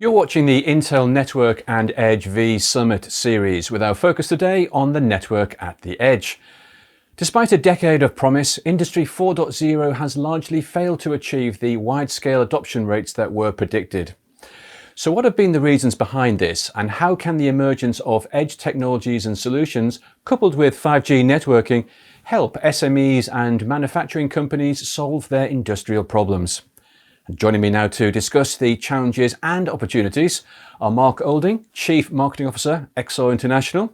You're watching the Intel Network and Edge V Summit series with our focus today on the network at the edge. Despite a decade of promise, Industry 4.0 has largely failed to achieve the wide-scale adoption rates that were predicted. So what have been the reasons behind this, and how can the emergence of edge technologies and solutions, coupled with 5G networking, help SMEs and manufacturing companies solve their industrial problems? Joining me now to discuss the challenges and opportunities are Mark Olding, Chief Marketing Officer, EXOR International;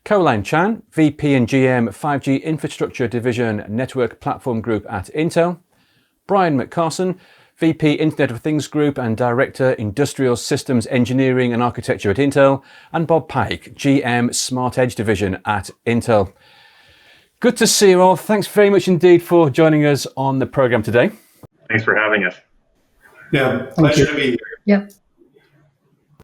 Caroline Chan, VP and GM 5G Infrastructure Division Network Platform Group at Intel; Brian McCarson, VP Internet of Things Group and Director Industrial Systems Engineering and Architecture at Intel; and Bob Pike, GM Smart Edge Division at Intel. Good to see you all. Thanks very much indeed for joining us on the program today. Thanks for having us. Yeah, pleasure to be here. Yeah.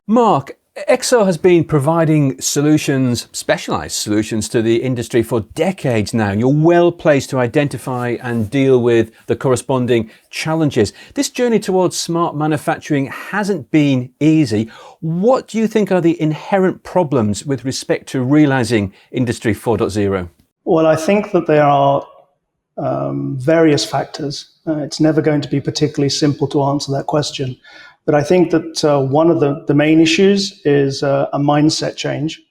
Mark, EXOR has been providing solutions, specialised solutions to the industry for decades now. You're well placed to identify and deal with the corresponding challenges. This journey towards smart manufacturing hasn't been easy. What do you think are the inherent problems with respect to realising Industry 4.0? Well, I think that there are various factors. It's never going to be particularly simple to answer that question. But I think that one of the main issues is a mindset change.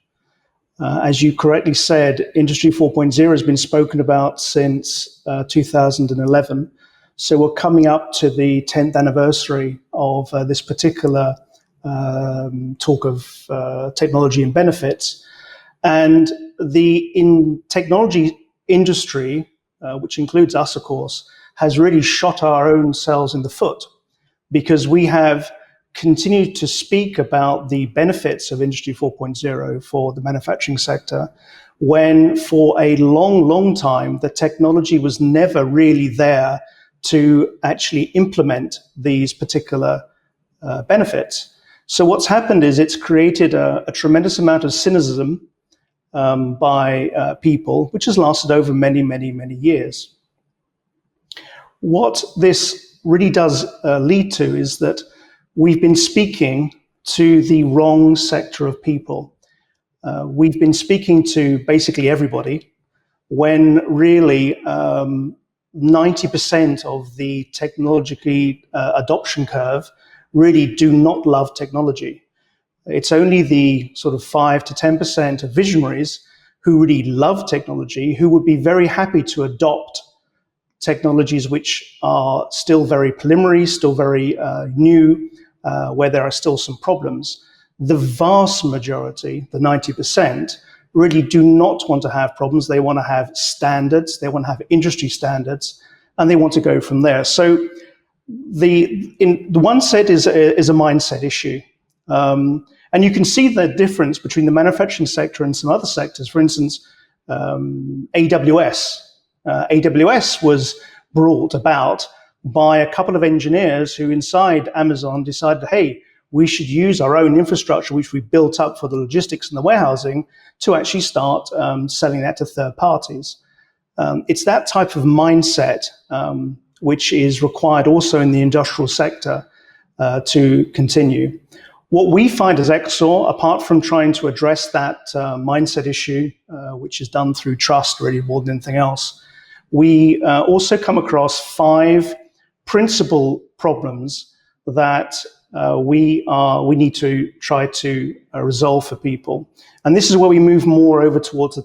As you correctly said, Industry 4.0 has been spoken about since 2011. So we're coming up to the 10th anniversary of this particular talk of technology and benefits. And the technology industry, which includes us, of course, has really shot our own selves in the foot, because we have continued to speak about the benefits of Industry 4.0 for the manufacturing sector, when for a long time, the technology was never really there to actually implement these particular benefits. So what's happened is it's created a tremendous amount of cynicism by people, which has lasted over many years. What this really does lead to is that we've been speaking to the wrong sector of people. We've been speaking to basically everybody, when really 90% of the technologically adoption curve really do not love technology. It's only the sort of 5 to 10% of visionaries who really love technology, who would be very happy to adopt technologies which are still very preliminary, still very new, where there are still some problems. The vast majority, the 90%, really do not want to have problems. They want to have standards, they want to have industry standards, and they want to go from there. So the one set is a mindset issue. And you can see the difference between the manufacturing sector and some other sectors. For instance, AWS. AWS was brought about by a couple of engineers who inside Amazon decided, hey, we should use our own infrastructure, which we built up for the logistics and the warehousing, to actually start selling that to third parties. It's that type of mindset which is required also in the industrial sector to continue. What we find as EXOR, apart from trying to address that mindset issue, which is done through trust really more than anything else, we also come across 5 principal problems that we need to try to resolve for people. And this is where we move more over towards the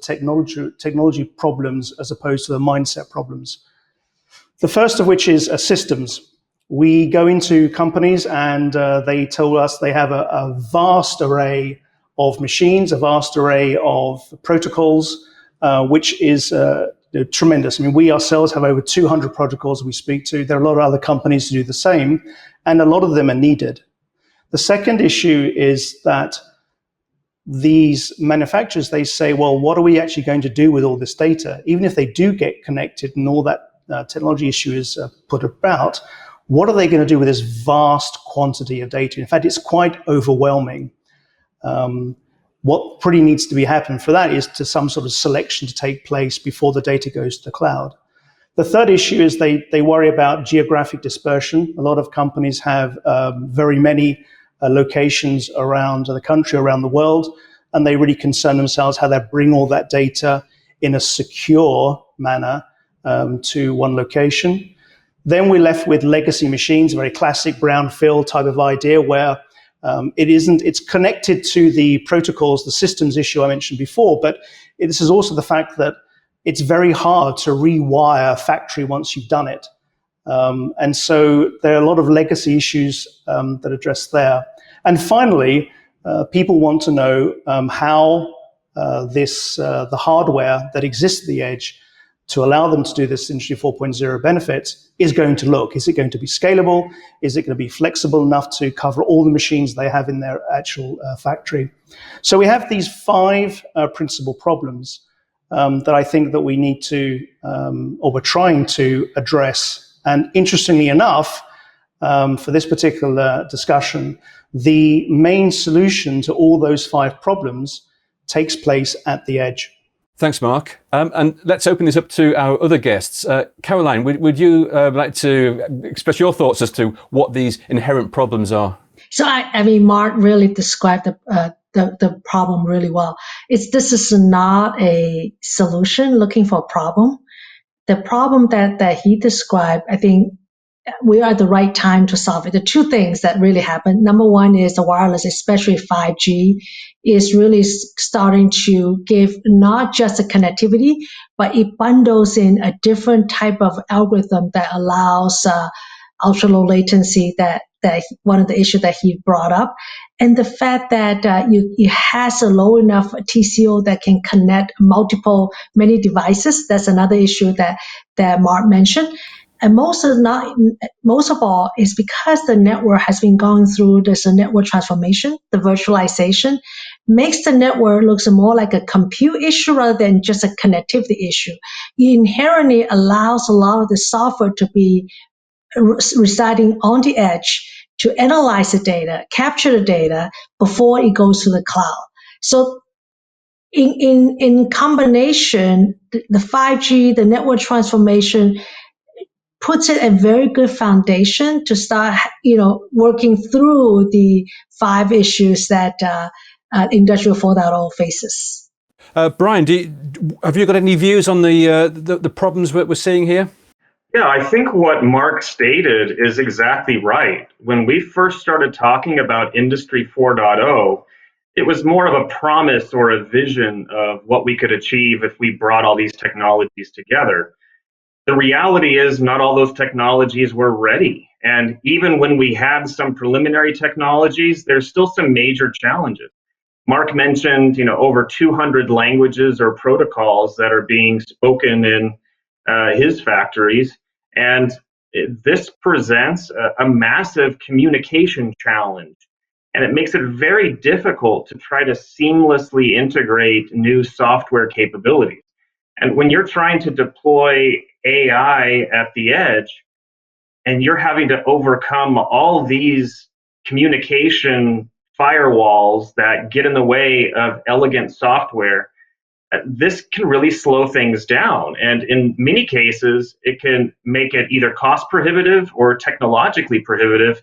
technology problems as opposed to the mindset problems. The first of which is systems. We go into companies and they tell us they have a vast array of machines, a vast array of protocols, which is tremendous. I mean, we ourselves have over 200 protocols we speak to. There are a lot of other companies who do the same, and a lot of them are needed. The second issue is that these manufacturers, they say, well, what are we actually going to do with all this data? Even if they do get connected and all that technology issue is put about, what are they going to do with this vast quantity of data? In fact, it's quite overwhelming. What pretty needs to be happening for that is to some sort of selection to take place before the data goes to the cloud. The third issue is they worry about geographic dispersion. A lot of companies have very many locations around the country, around the world, and they really concern themselves how they bring all that data in a secure manner to one location. Then we're left with legacy machines, a very classic brownfield type of idea where it's connected to the protocols, the systems issue I mentioned before, but this is also the fact that it's very hard to rewire a factory once you've done it. And so there are a lot of legacy issues that address there. And finally, people want to know how the hardware that exists at the edge to allow them to do this Industry 4.0 benefits is going to look. Is it going to be scalable? Is it going to be flexible enough to cover all the machines they have in their actual factory? So we have these 5 principal problems that I think that we need to, or we're trying to address. And interestingly enough, for this particular discussion, the main solution to all those 5 problems takes place at the edge. Thanks, Mark. And let's open this up to our other guests. Caroline, would you like to express your thoughts as to what these inherent problems are? So, I mean, Mark really described the problem really well. This is not a solution looking for a problem. The problem that he described, I think we are at the right time to solve it. The 2 things that really happen. Number one is the wireless, especially 5G, is really starting to give not just the connectivity, but it bundles in a different type of algorithm that allows ultra low latency, that one of the issues that he brought up. And the fact that it has a low enough TCO that can connect many devices. That's another issue that Mark mentioned. And most of all is because the network has been going through this network transformation, the virtualization, makes the network looks more like a compute issue rather than just a connectivity issue. It inherently allows a lot of the software to be residing on the edge to analyze the data, capture the data before it goes to the cloud. So in combination, the 5G, the network transformation, puts it a very good foundation to start, working through the 5 issues that Industrial 4.0 faces. Brian, have you got any views on the problems that we're seeing here? Yeah, I think what Mark stated is exactly right. When we first started talking about Industry 4.0, it was more of a promise or a vision of what we could achieve if we brought all these technologies together. The reality is not all those technologies were ready. And even when we had some preliminary technologies, there's still some major challenges. Mark mentioned, over 200 languages or protocols that are being spoken in his factories. And this presents a massive communication challenge. And it makes it very difficult to try to seamlessly integrate new software capabilities. And when you're trying to deploy AI at the edge, and you're having to overcome all these communication firewalls that get in the way of elegant software, this can really slow things down. And in many cases, it can make it either cost prohibitive or technologically prohibitive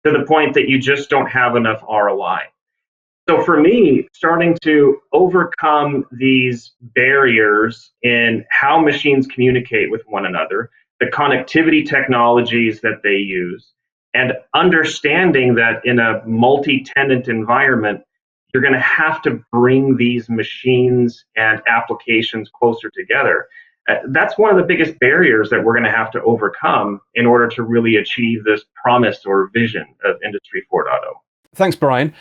to the point that you just don't have enough ROI. So for me, starting to overcome these barriers in how machines communicate with one another, the connectivity technologies that they use, and understanding that in a multi-tenant environment, you're going to have to bring these machines and applications closer together. That's one of the biggest barriers that we're going to have to overcome in order to really achieve this promise or vision of Industry 4.0. Thanks, Brian.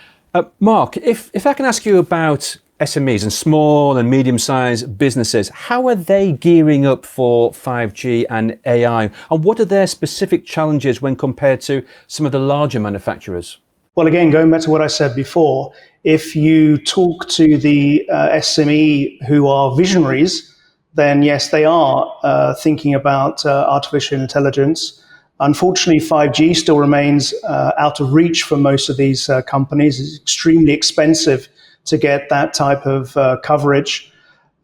Mark, if I can ask you about SMEs and small and medium-sized businesses, how are they gearing up for 5G and AI? And what are their specific challenges when compared to some of the larger manufacturers? Well, again, going back to what I said before, if you talk to the SME who are visionaries, then yes, they are thinking about artificial intelligence. Unfortunately, 5G still remains out of reach for most of these companies. It's extremely expensive to get that type of coverage.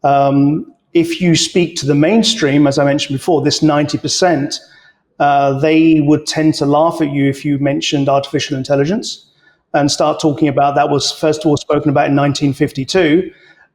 If you speak to the mainstream, as I mentioned before, this 90%, they would tend to laugh at you if you mentioned artificial intelligence. and start talking about that was first of all spoken about in 1952.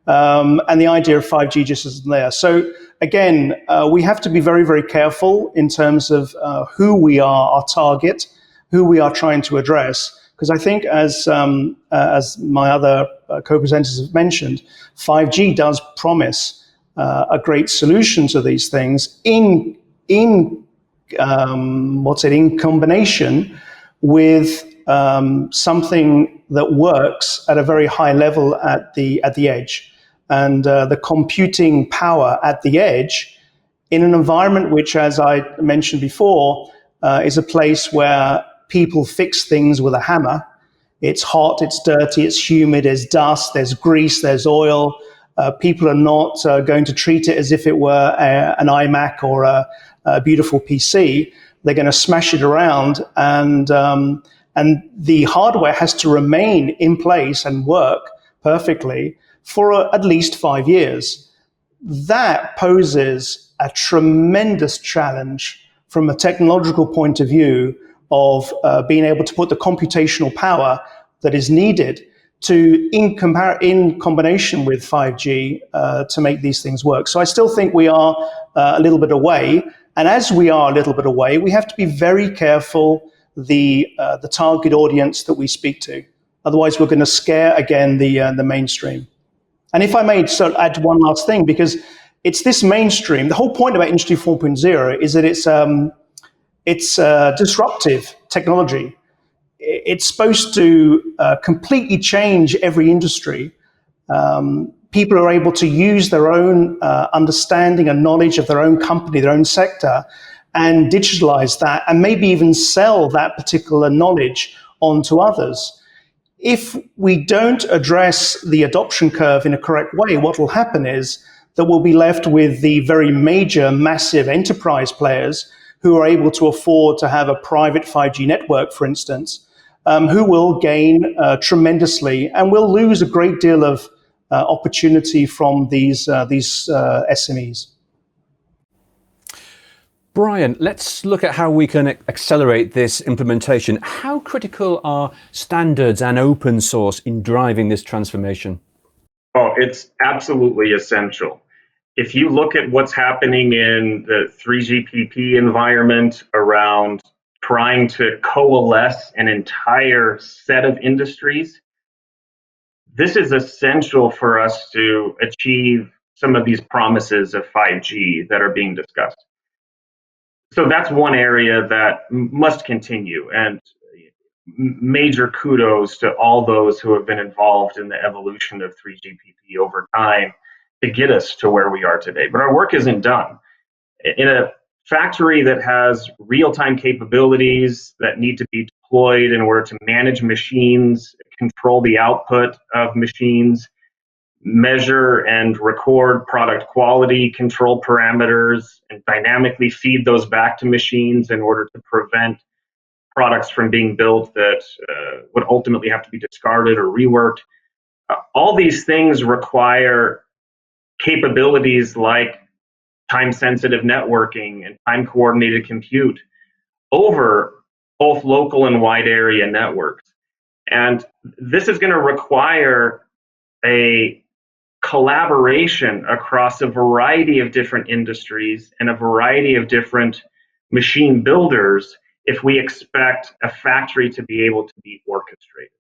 And the idea of 5G just isn't there. So again, we have to be very, very careful in terms of who we are, our target, who we are trying to address. Because I think, as my other co-presenters have mentioned, 5G does promise a great solution to these things in combination with something that works at a very high level at the edge, and the computing power at the edge in an environment which, as I mentioned before, is a place where people fix things with a hammer. It's hot, it's dirty, it's humid, there's dust, there's grease, there's oil. People are not going to treat it as if it were an iMac or a beautiful PC. They're going to smash it around, and the hardware has to remain in place and work perfectly for at least 5 years. That poses a tremendous challenge from a technological point of view of being able to put the computational power that is needed to in combination with 5G to make these things work. So I still think we are a little bit away, and as we are a little bit away, we have to be very careful the target audience that we speak to. Otherwise, we're going to scare again the mainstream. And if I may sort of add one last thing, because it's this mainstream. The whole point about Industry 4.0 is that it's disruptive technology. It's supposed to completely change every industry. People are able to use their own understanding and knowledge of their own company, their own sector, and digitalize that, and maybe even sell that particular knowledge onto others. If we don't address the adoption curve in a correct way, what will happen is that we'll be left with the very major, massive enterprise players who are able to afford to have a private 5G network, for instance, who will gain tremendously, and will lose a great deal of opportunity from these SMEs. Brian, let's look at how we can accelerate this implementation. How critical are standards and open source in driving this transformation? Oh, it's absolutely essential. If you look at what's happening in the 3GPP environment around trying to coalesce an entire set of industries, this is essential for us to achieve some of these promises of 5G that are being discussed. So that's one area that must continue, and major kudos to all those who have been involved in the evolution of 3GPP over time to get us to where we are today. But our work isn't done. In a factory that has real-time capabilities that need to be deployed in order to manage machines, control the output of machines, measure and record product quality control parameters, and dynamically feed those back to machines in order to prevent products from being built that would ultimately have to be discarded or reworked. All these things require capabilities like time-sensitive networking and time-coordinated compute over both local and wide area networks. And this is going to require a collaboration across a variety of different industries and a variety of different machine builders if we expect a factory to be able to be orchestrated.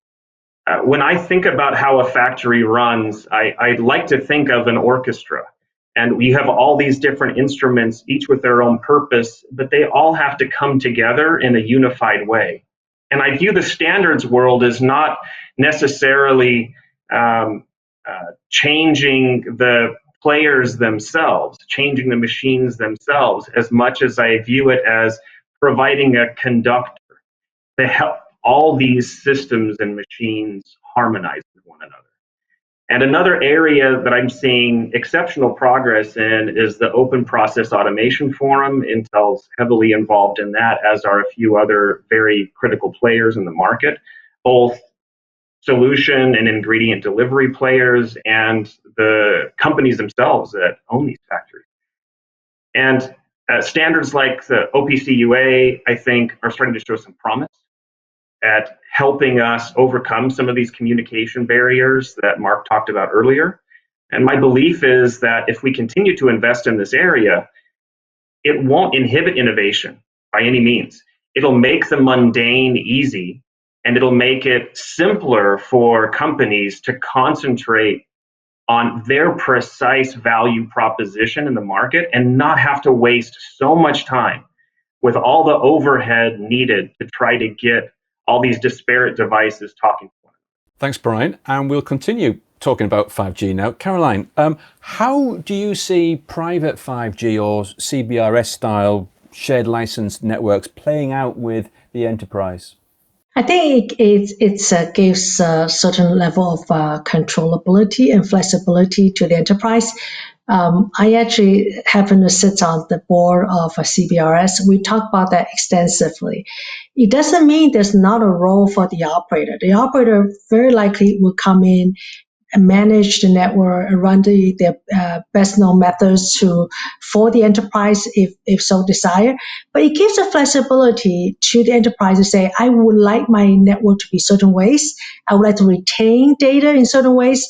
When I think about how a factory runs, I like to think of an orchestra. And we have all these different instruments, each with their own purpose, but they all have to come together in a unified way. And I view the standards world as not necessarily changing the players themselves, changing the machines themselves, as much as I view it as providing a conductor to help all these systems and machines harmonize with one another. And another area that I'm seeing exceptional progress in is the Open Process Automation Forum. Intel's heavily involved in that, as are a few other very critical players in the market, both solution and ingredient delivery players and the companies themselves that own these factories. And standards like the OPC UA, I think, are starting to show some promise. at helping us overcome some of these communication barriers that Mark talked about earlier. And my belief is that if we continue to invest in this area, it won't inhibit innovation by any means. It'll make the mundane easy, and it'll make it simpler for companies to concentrate on their precise value proposition in the market and not have to waste so much time with all the overhead needed to try to get all these disparate devices talking to one another. Thanks, Brian. And we'll continue talking about 5G now. Caroline, how do you see private 5G or CBRS style shared license networks playing out with the enterprise? I think it gives a certain level of controllability and flexibility to the enterprise. I actually happen to sit on the board of a CBRS. We talk about that extensively. It doesn't mean there's not a role for the operator. The operator very likely will come in and manage the network and run the best known methods for the enterprise if so desired. But it gives a flexibility to the enterprise to say, I would like my network to be certain ways. I would like to retain data in certain ways.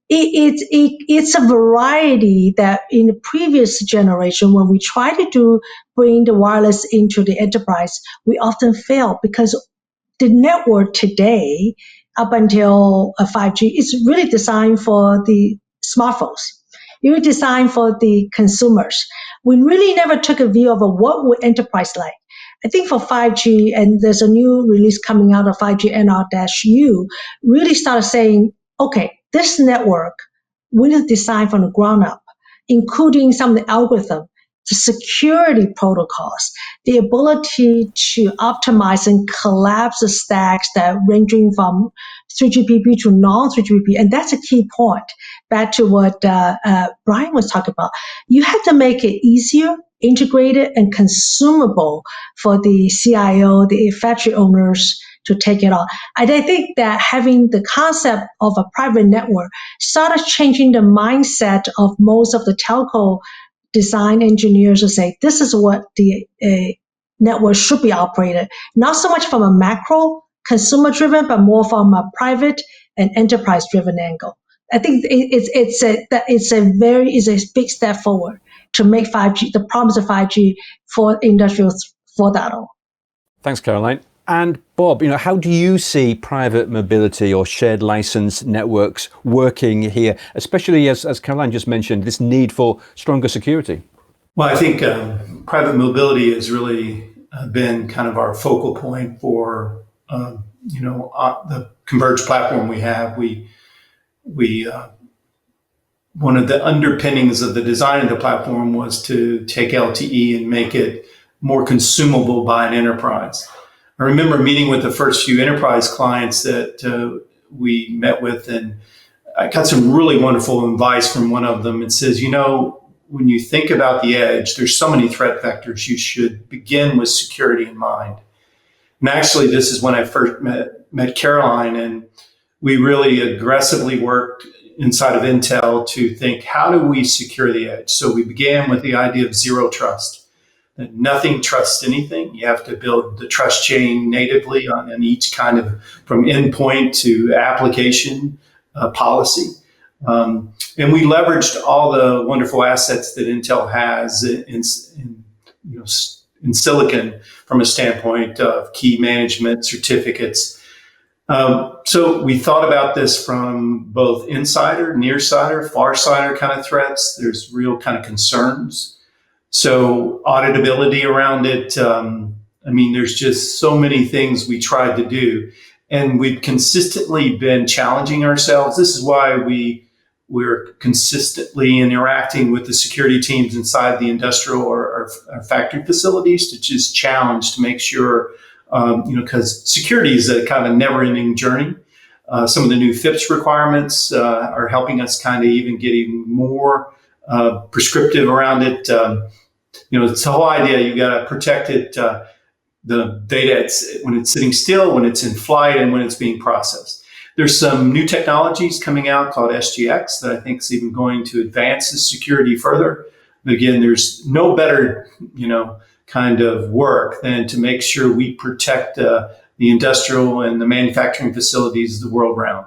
It's a variety that in the previous generation, when we try to bring the wireless into the enterprise, we often fail because the network today, up until 5G, is really designed for the smartphones. It was designed for the consumers. We really never took a view of what would enterprise like. I think for 5G, and there's a new release coming out of 5G NR-U, really started saying, okay, this network we need to design from the ground up, including some of the algorithm, the security protocols, the ability to optimize and collapse the stacks that ranging from 3GPP to non-3GPP. And that's a key point. Back to what Brian was talking about. You have to make it easier, integrated, and consumable for the CIO, the factory owners to take it on. I think that having the concept of a private network started changing the mindset of most of the telco design engineers to say, this is what the network should be operated, not so much from a macro consumer driven, but more from a private and enterprise driven angle. I think it's a big step forward to make 5G, the promise of 5G for Industrial 4.0. Thanks, Caroline. And Bob, how do you see private mobility or shared license networks working here, especially as Caroline just mentioned, this need for stronger security? Well, I think private mobility has really been kind of our focal point for the converged platform we have. We one of the underpinnings of the design of the platform was to take LTE and make it more consumable by an enterprise. I remember meeting with the first few enterprise clients that we met with, and I got some really wonderful advice from one of them. It says, when you think about the edge, there's so many threat vectors. You should begin with security in mind. And actually, this is when I first met Caroline, and we really aggressively worked inside of Intel to think, how do we secure the edge? So we began with the idea of zero trust. That nothing trusts anything. You have to build the trust chain natively on each kind of, from endpoint to application policy. And we leveraged all the wonderful assets that Intel has in silicon from a standpoint of key management certificates. So we thought about this from both insider, nearsider, farsider kind of threats. There's real kind of concerns. So auditability around it. There's just so many things we tried to do, and we've consistently been challenging ourselves. This is why we're consistently interacting with the security teams inside the industrial or factory facilities to just challenge to make sure, because security is a kind of never-ending journey. Some of the new FIPS requirements are helping us kind of even get even more prescriptive around it. It's the whole idea. You got to protect it, the data when it's sitting still, when it's in flight, and when it's being processed. There's some new technologies coming out called SGX that I think is even going to advance the security further. But again, there's no better, kind of work than to make sure we protect the industrial and the manufacturing facilities of the world round.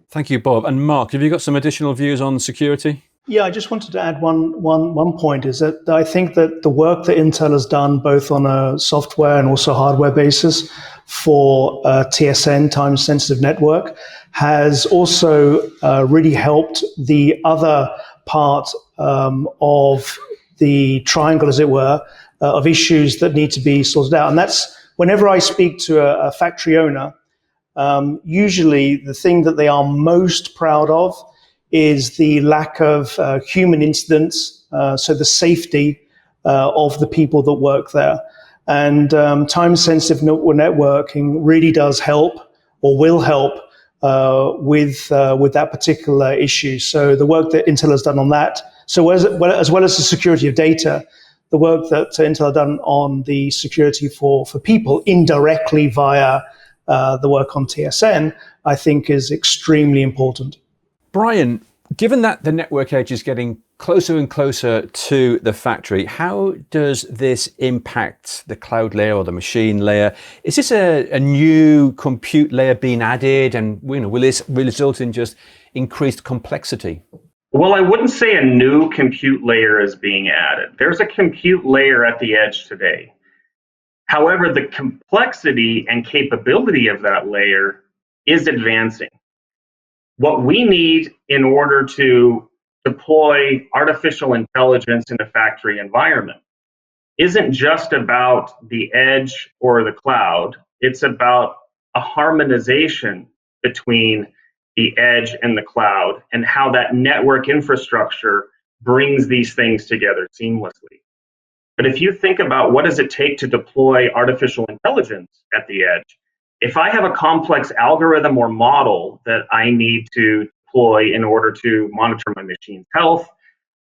Thank you, Bob. And Mark, have you got some additional views on security? Yeah, I just wanted to add one point, is that I think that the work that Intel has done, both on a software and also hardware basis for TSN, time-sensitive network, has also really helped the other part of the triangle, as it were, of issues that need to be sorted out. And that's whenever I speak to a factory owner, usually the thing that they are most proud of is the lack of human incidents, so the safety of the people that work there. And time-sensitive networking really does help, or will help, with that particular issue. So the work that Intel has done on that, so as well as the security of data, the work that Intel has done on the security for people indirectly via the work on TSN, I think is extremely important. Brian, given that the network edge is getting closer and closer to the factory, how does this impact the cloud layer or the machine layer? Is this a new compute layer being added, and will this result in just increased complexity? Well, I wouldn't say a new compute layer is being added. There's a compute layer at the edge today. However, the complexity and capability of that layer is advancing. What we need in order to deploy artificial intelligence in a factory environment isn't just about the edge or the cloud. It's about a harmonization between the edge and the cloud, and how that network infrastructure brings these things together seamlessly. But if you think about what does it take to deploy artificial intelligence at the edge, if I have a complex algorithm or model that I need to deploy in order to monitor my machine's health,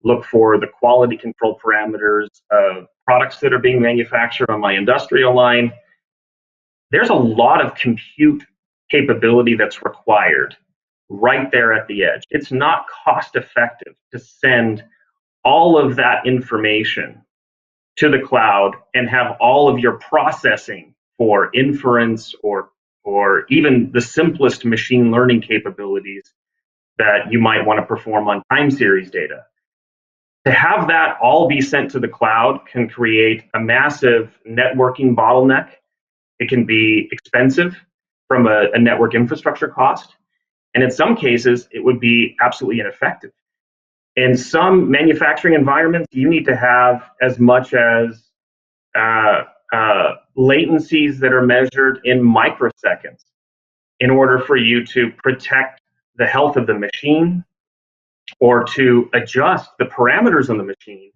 look for the quality control parameters of products that are being manufactured on my industrial line, there's a lot of compute capability that's required right there at the edge. It's not cost effective to send all of that information to the cloud and have all of your processing for inference or even the simplest machine learning capabilities that you might want to perform on time series data. To have that all be sent to the cloud can create a massive networking bottleneck. It can be expensive from a network infrastructure cost. And in some cases, it would be absolutely ineffective. In some manufacturing environments, you need to have as much as latencies that are measured in microseconds in order for you to protect the health of the machine or to adjust the parameters on the machine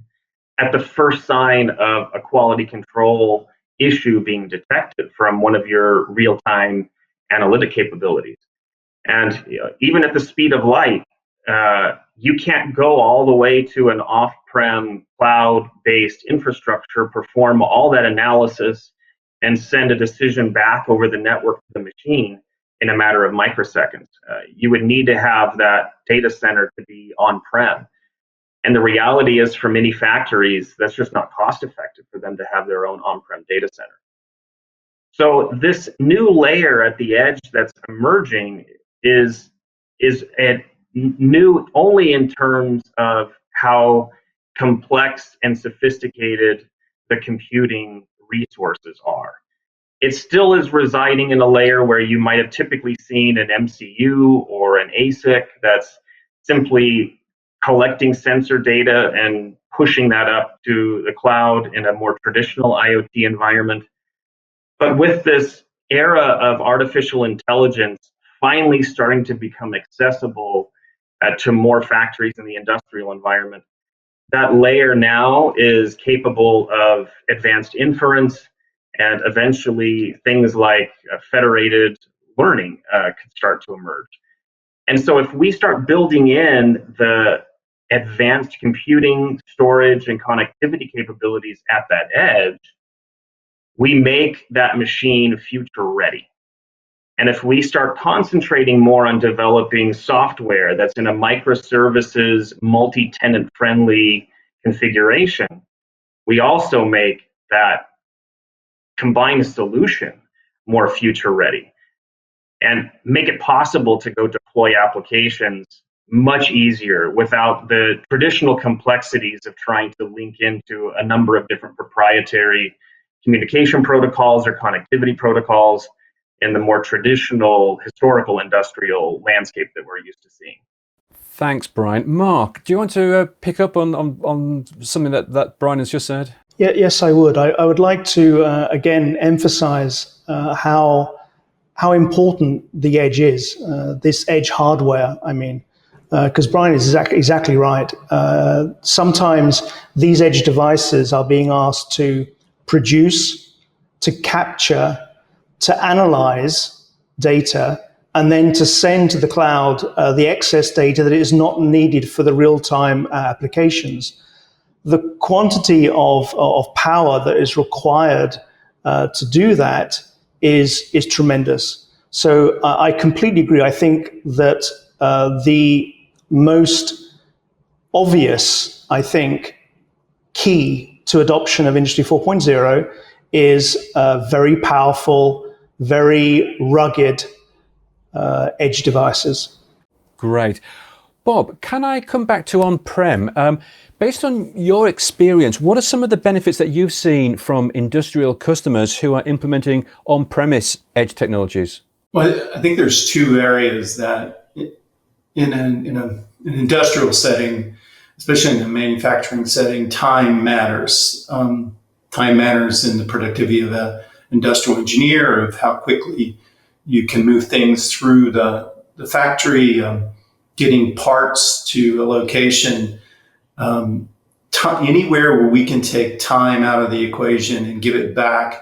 at the first sign of a quality control issue being detected from one of your real-time analytic capabilities. And even at the speed of light, you can't go all the way to an off-prem cloud-based infrastructure, perform all that analysis, and send a decision back over the network to the machine in a matter of microseconds. You would need to have that data center to be on-prem. And the reality is, for many factories, that's just not cost-effective for them to have their own on-prem data center. So this new layer at the edge that's emerging is new only in terms of how complex and sophisticated the computing resources are. It still is residing in a layer where you might have typically seen an MCU or an ASIC that's simply collecting sensor data and pushing that up to the cloud in a more traditional IoT environment. But with this era of artificial intelligence finally starting to become accessible to more factories in the industrial environment, that layer now is capable of advanced inference, and eventually things like federated learning could start to emerge. And so if we start building in the advanced computing, storage, and connectivity capabilities at that edge, we make that machine future ready. And if we start concentrating more on developing software that's in a microservices, multi-tenant friendly configuration, we also make that combined solution more future ready, and make it possible to go deploy applications much easier without the traditional complexities of trying to link into a number of different proprietary communication protocols or connectivity protocols in the more traditional historical industrial landscape that we're used to seeing. Thanks, Brian. Mark, do you want to pick up on something that Brian has just said? Yeah, yes, I would. I would like to again emphasize how important the edge is. This edge hardware, I mean, because Brian is exactly right. Sometimes these edge devices are being asked to produce, to capture, to analyze data, and then to send to the cloud the excess data that is not needed for the real-time applications. The quantity of power that is required to do that is tremendous. So I completely agree. I think that the most obvious, key to adoption of Industry 4.0 is very powerful, very rugged edge devices. Great. Bob, can I come back to on-prem? Based on your experience, what are some of the benefits that you've seen from industrial customers who are implementing on-premise edge technologies? Well, I think there's two areas that in an industrial setting, especially in a manufacturing setting, time matters. Time matters in the productivity of an industrial engineer, of how quickly you can move things through the factory, getting parts to a location. Anywhere where we can take time out of the equation and give it back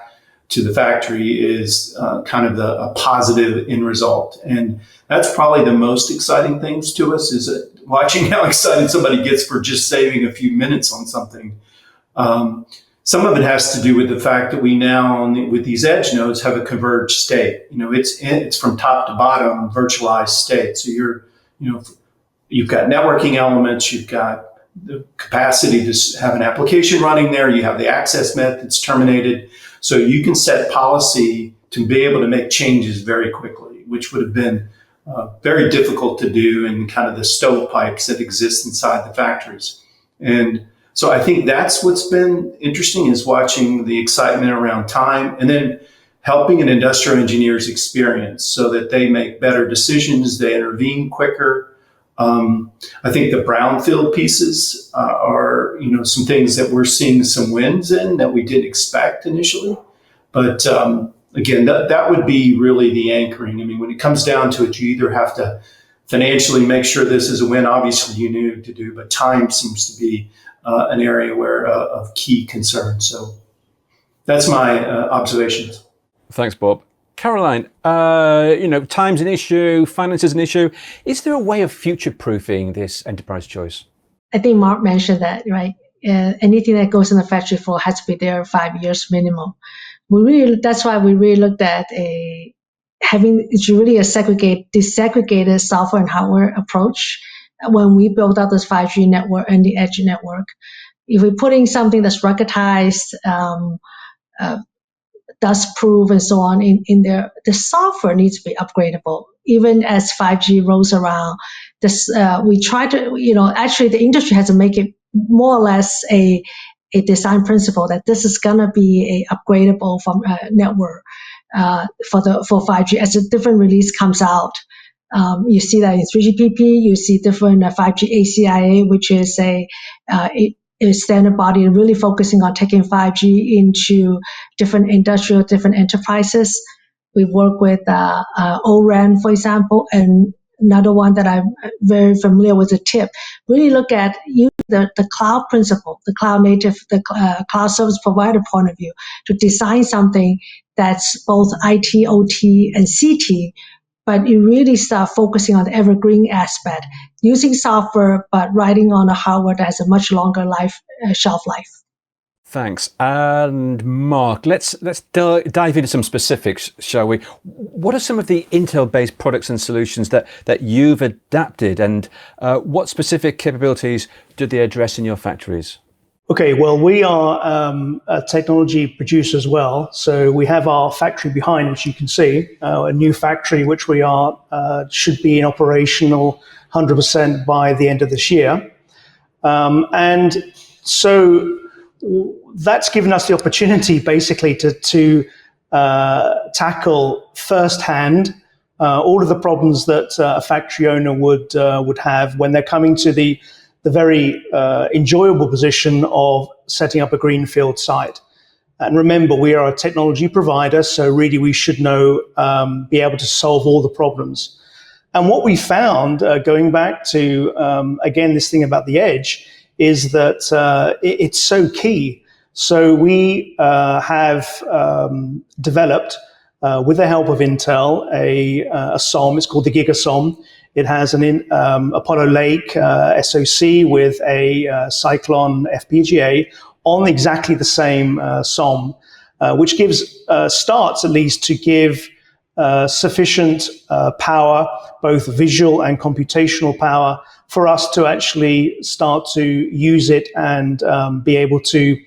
to the factory is kind of a positive end result. And that's probably the most exciting things to us, is watching how excited somebody gets for just saving a few minutes on something. Some of it has to do with the fact that we now, with these edge nodes, have a converged state. It's from top to bottom virtualized state. So you've got networking elements, you've got the capacity to have an application running there, you have the access methods terminated. So you can set policy to be able to make changes very quickly, which would have been very difficult to do in kind of the stovepipes that exist inside the factories. And so I think that's what's been interesting, is watching the excitement around time and then helping an industrial engineer's experience so that they make better decisions, they intervene quicker. I think the brownfield pieces are, some things that we're seeing some wins in that we didn't expect initially. But again, that would be really the anchoring. I mean, when it comes down to it, you either have to financially make sure this is a win. Obviously, you knew to do, but time seems to be an area of key concern. So that's my observations. Thanks, Bob. Caroline, time's an issue, finance is an issue. Is there a way of future-proofing this enterprise choice? I think Mark mentioned that, right? Anything that goes in the factory floor has to be there 5 years minimum. That's why we really looked at it's really a disaggregated software and hardware approach when we built out this 5G network and the edge network. If we're putting something that's ruggedized, dust-proof and so on in there, the software needs to be upgradable. Even as 5G rolls around, we try to, actually the industry has to make it more or less a design principle that this is going to be a upgradable from network for 5G as a different release comes out. You see that in 3GPP, you see different 5G ACIA, which is a standard body really focusing on taking 5G into different industrial, different enterprises. We work with ORAN, for example, and another one that I'm very familiar with, the TIP. Really look at the cloud principle, the cloud native, the cloud service provider point of view to design something that's both IT, OT, and CT, but you really start focusing on the evergreen aspect, using software, but riding on a hardware that has a much longer shelf life. Thanks. And Mark, let's dive into some specifics, shall we? What are some of the Intel-based products and solutions that you've adapted, and what specific capabilities do they address in your factories? Okay, well, we are a technology producer as well. So we have our factory behind, which you can see, a new factory which we are should be in operational 100% by the end of this year. And so that's given us the opportunity basically to tackle firsthand all of the problems that a factory owner would have when they're coming to the very enjoyable position of setting up a greenfield site. And remember, we are a technology provider, so really we should be able to solve all the problems. And what we found, going back to, again, this thing about the edge, is that it's so key. So we have developed, with the help of Intel, a SOM. It's called the GigaSOM. It has an Apollo Lake SoC with a Cyclone FPGA on exactly the same SOM, which starts at least to give sufficient power, both visual and computational power, for us to actually start to use it and be able to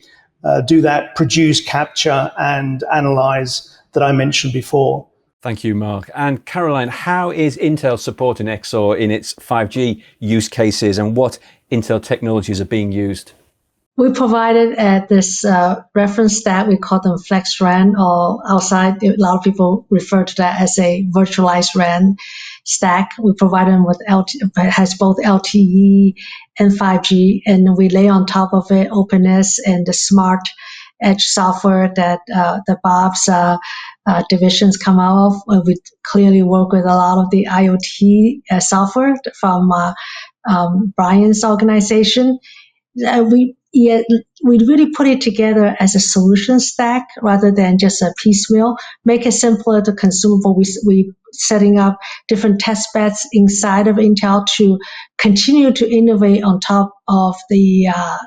do that produce, capture, and analyze that I mentioned before. Thank you, Mark. And Caroline, how is Intel supporting EXOR in its 5G use cases, and what Intel technologies are being used? We provided this reference stack. We call them Flex RAN, or outside, a lot of people refer to that as a virtualized RAN stack. We provide them with has both LTE and 5G, and we lay on top of it openness and the smart edge software that the Bob's divisions come out of. We clearly work with a lot of the IoT software from Brian's organization. We really put it together as a solution stack rather than just a piecemeal, make it simpler to consume. We setting up different test beds inside of Intel to continue to innovate on top of the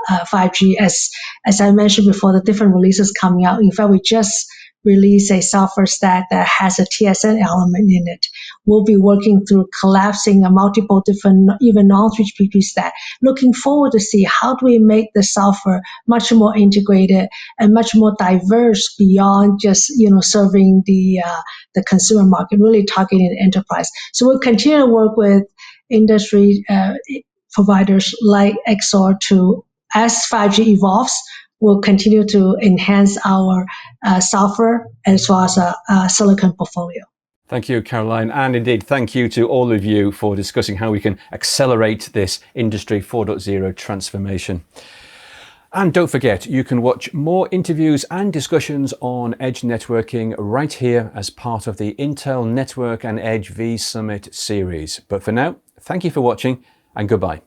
5G. As I mentioned before, the different releases coming out. In fact, we just released a software stack that has a TSN element in it. We'll be working through collapsing a multiple different, even non-3GPP stack. Looking forward to see how do we make the software much more integrated and much more diverse beyond just serving the consumer market, really targeting the enterprise. So we'll continue to work with industry providers like EXOR to, as 5G evolves, we'll continue to enhance our software as well as a silicon portfolio. Thank you, Caroline. And indeed, thank you to all of you for discussing how we can accelerate this Industry 4.0 transformation. And don't forget, you can watch more interviews and discussions on edge networking right here as part of the Intel Network and Edge V Summit series. But for now, thank you for watching and goodbye.